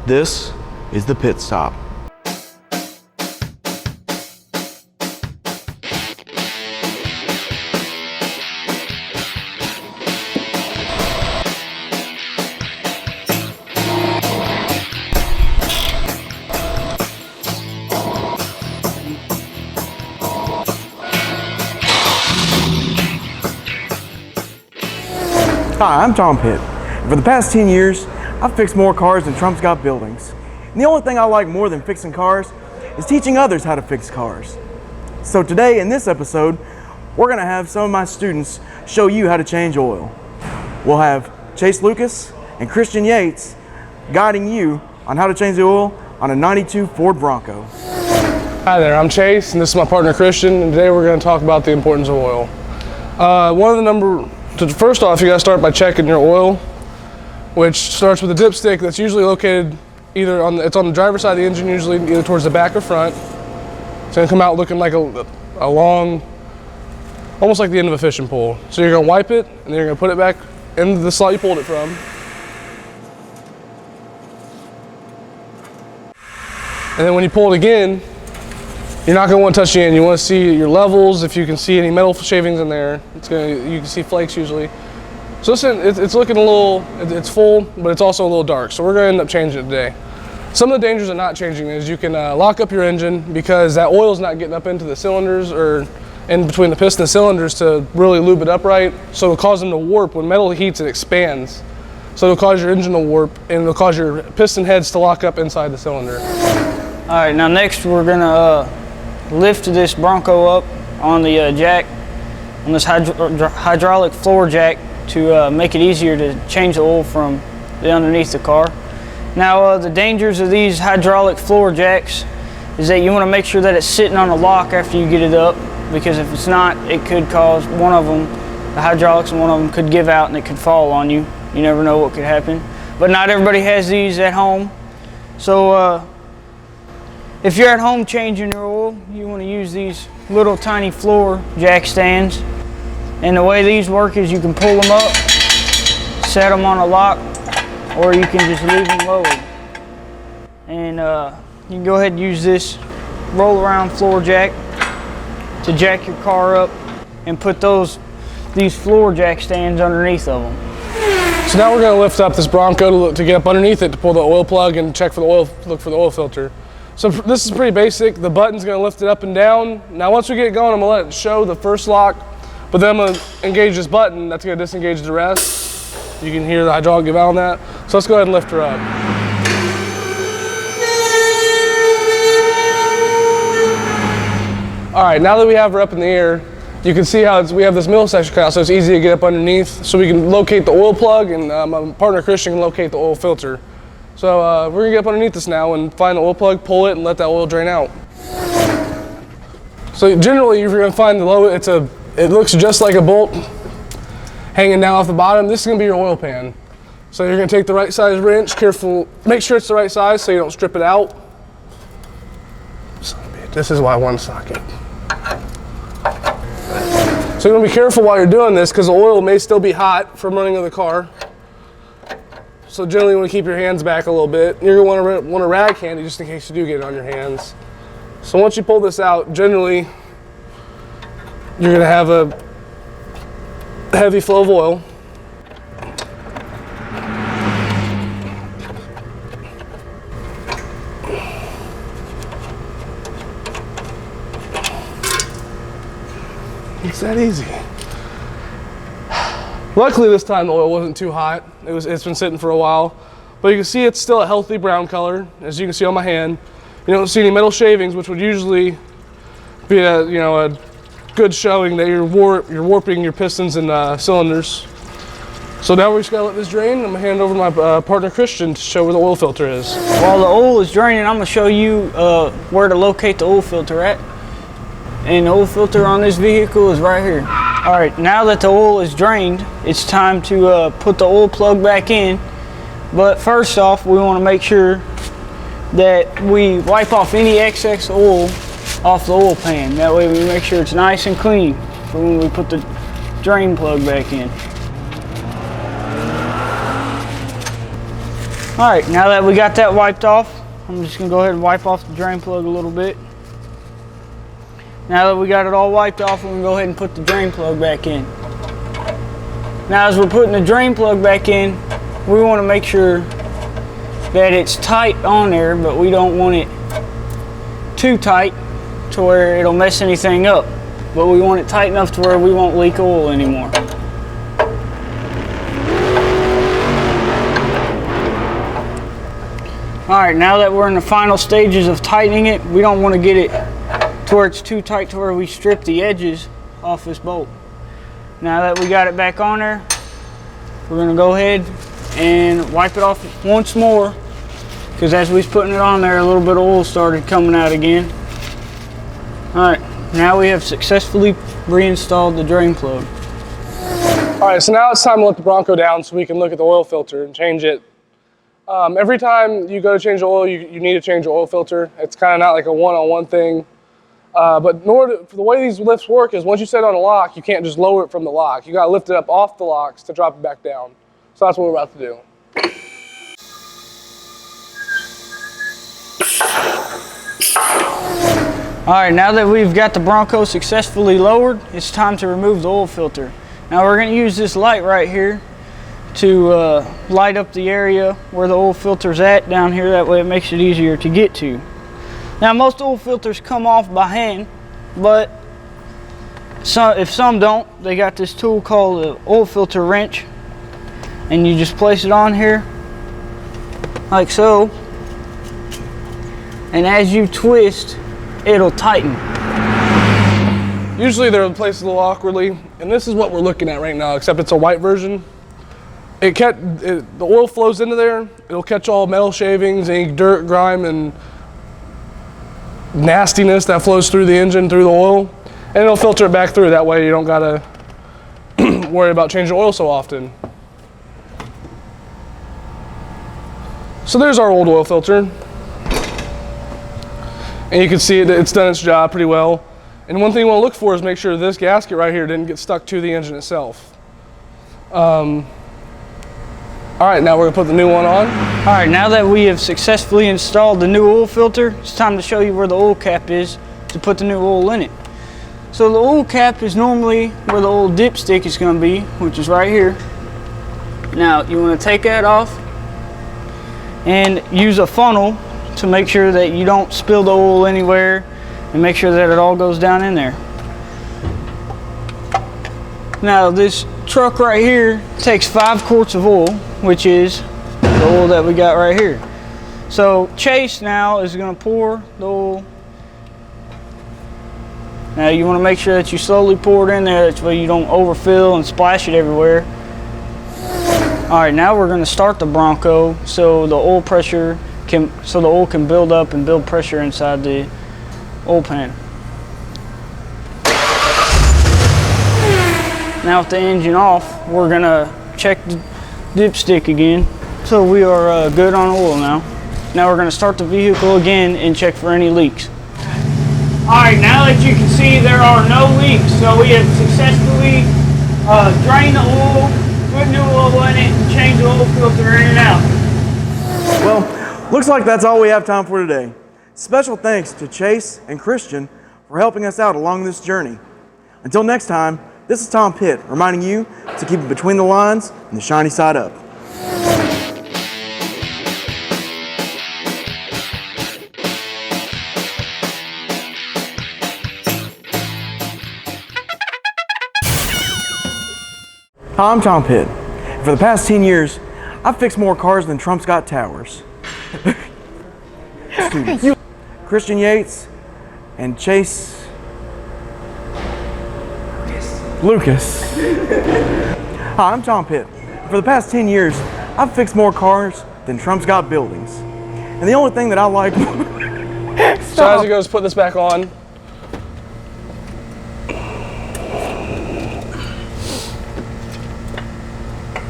This is the Pit Stop. Hi, I'm Tom Pitt. For the past 10 years, I've fixed more cars than Trump's got buildings. And the only thing I like more than fixing cars is teaching others how to fix cars. So today, in this episode, we're gonna have some of my students show you how to change oil. We'll have Chase Lucas and Christian Yates guiding you on how to change the oil on a 92 Ford Bronco. Hi there, I'm Chase, and this is my partner Christian, and today we're gonna talk about the importance of oil. First off, you gotta start by checking your oil, which starts with a dipstick that's usually located either on the driver's side of the engine, usually either towards the back or front. It's gonna come out looking like a long, almost like the end of a fishing pole. So you're gonna wipe it, and then you're gonna put it back in the slot you pulled it from. And then when you pull it again, you're not gonna want to touch the end. You want to see your levels. If you can see any metal shavings in there, you can see flakes usually. So listen, it's looking a little, it's full, but it's also a little dark. So we're gonna end up changing it today. Some of the dangers of not changing is you can lock up your engine because that oil's not getting up into the cylinders or in between the piston and cylinders to really lube it up right. So it'll cause them to warp. When metal heats, it expands. So it'll cause your engine to warp, and it'll cause your piston heads to lock up inside the cylinder. All right, now next we're gonna lift this Bronco up on the jack, on this hydraulic floor jack to make it easier to change the oil from the underneath the car. Now the dangers of these hydraulic floor jacks is that you want to make sure that it's sitting on a lock after you get it up, because if it's not, it could cause one of them, the hydraulics, and one of them could give out and it could fall on you. You never know what could happen. But not everybody has these at home. So if you're at home changing your oil, you want to use these little tiny floor jack stands. And the way these work is you can pull them up, set them on a lock, or you can just leave them lowered. And you can go ahead and use this roll around floor jack to jack your car up and put these floor jack stands underneath of them. So now we're going to lift up this Bronco to get up underneath it to pull the oil plug and check for the oil, look for the oil filter. So this is pretty basic. The button's gonna lift it up and down. Now once we get it going, I'm gonna let it show the first lock, but then I'm gonna engage this button. That's gonna disengage the rest. You can hear the hydraulic give out on that. So let's go ahead and lift her up. All right, now that we have her up in the air, you can see how we have this middle section cut out, so it's easy to get up underneath. So we can locate the oil plug, and my partner Christian can locate the oil filter. So we're gonna get up underneath this now and find the oil plug, pull it, and let that oil drain out. So generally, you're gonna find the low, it looks just like a bolt hanging down off the bottom. This is gonna be your oil pan. So you're gonna take the right size wrench, careful, make sure it's the right size so you don't strip it out. This is why one socket. So you're gonna be careful while you're doing this because the oil may still be hot from running of the car. So generally you want to keep your hands back a little bit. You're going to want a rag handy just in case you do get it on your hands. So once you pull this out, generally you're going to have a heavy flow of oil. It's that easy. Luckily this time the oil wasn't too hot. It's been sitting for a while, but you can see it's still a healthy brown color, as you can see on my hand. You don't see any metal shavings, which would usually be a good showing that you're warping your pistons and cylinders. So now we're just gonna let this drain. I'm gonna hand it over to my partner Christian to show where the oil filter is. While the oil is draining, I'm gonna show you where to locate the oil filter at. And the oil filter on this vehicle is right here. All right, now that the oil is drained, it's time to put the oil plug back in. But first off, we want to make sure that we wipe off any excess oil off the oil pan. That way we make sure it's nice and clean for when we put the drain plug back in. All right, now that we got that wiped off, I'm just gonna go ahead and wipe off the drain plug a little bit. Now that we got it all wiped off, we're gonna go ahead and put the drain plug back in. Now as we're putting the drain plug back in, we wanna make sure that it's tight on there, but we don't want it too tight to where it'll mess anything up. But we want it tight enough to where we won't leak oil anymore. All right, now that we're in the final stages of tightening it, we don't want to get it to where it's too tight to where we strip the edges off this bolt. Now that we got it back on there, we're gonna go ahead and wipe it off once more, because as we was putting it on there, a little bit of oil started coming out again. All right, now we have successfully reinstalled the drain plug. All right, so now it's time to let the Bronco down so we can look at the oil filter and change it. Every time you go to change the oil, you need to change the oil filter. It's kind of not like a one-on-one thing. But the way these lifts work is once you set it on a lock, you can't just lower it from the lock. You got to lift it up off the locks to drop it back down. So that's what we're about to do. All right, now that we've got the Bronco successfully lowered, it's time to remove the oil filter. Now we're gonna use this light right here to light up the area where the oil filter's at down here. That way it makes it easier to get to. Now most oil filters come off by hand, but if some don't, they got this tool called the oil filter wrench, and you just place it on here like so, and as you twist, it'll tighten. Usually they're placed a little awkwardly, and this is what we're looking at right now, except it's a white version. The oil flows into there, it'll catch all metal shavings, any dirt, grime, and nastiness that flows through the engine, through the oil, and it'll filter it back through. That way you don't gotta worry about changing oil so often. So there's our old oil filter. And you can see it's done its job pretty well. And one thing you want to look for is make sure this gasket right here didn't get stuck to the engine itself. All right, now we're gonna put the new one on. All right, now that we have successfully installed the new oil filter, it's time to show you where the oil cap is to put the new oil in it. So the oil cap is normally where the oil dipstick is gonna be, which is right here. Now, you wanna take that off and use a funnel to make sure that you don't spill the oil anywhere and make sure that it all goes down in there. Now this truck right here takes 5 quarts of oil, which is the oil that we got right here. So Chase now is going to pour the oil. Now you want to make sure that you slowly pour it in there, that way you don't overfill and splash it everywhere. All right, now we're going to start the Bronco so the oil can build up and build pressure inside the oil pan. Now with the engine off, we're gonna check the dipstick again. So we are good on oil now. Now we're gonna start the vehicle again and check for any leaks. All right, now that you can see there are no leaks, so we have successfully drained the oil, put new oil in it, and changed the oil filter in and out. Well, looks like that's all we have time for today. Special thanks to Chase and Christian for helping us out along this journey. Until next time, this is Tom Pitt reminding you to keep it between the lines and the shiny side up. Hi, I'm Tom Pitt. For the past 10 years, I've fixed more cars than Trump's got towers. Students. Christian Yates and Chase Lucas. Hi, I'm Tom Pitt. For the past 10 years, I've fixed more cars than Trump's got buildings. And the only thing that I like... So as it goes, put this back on.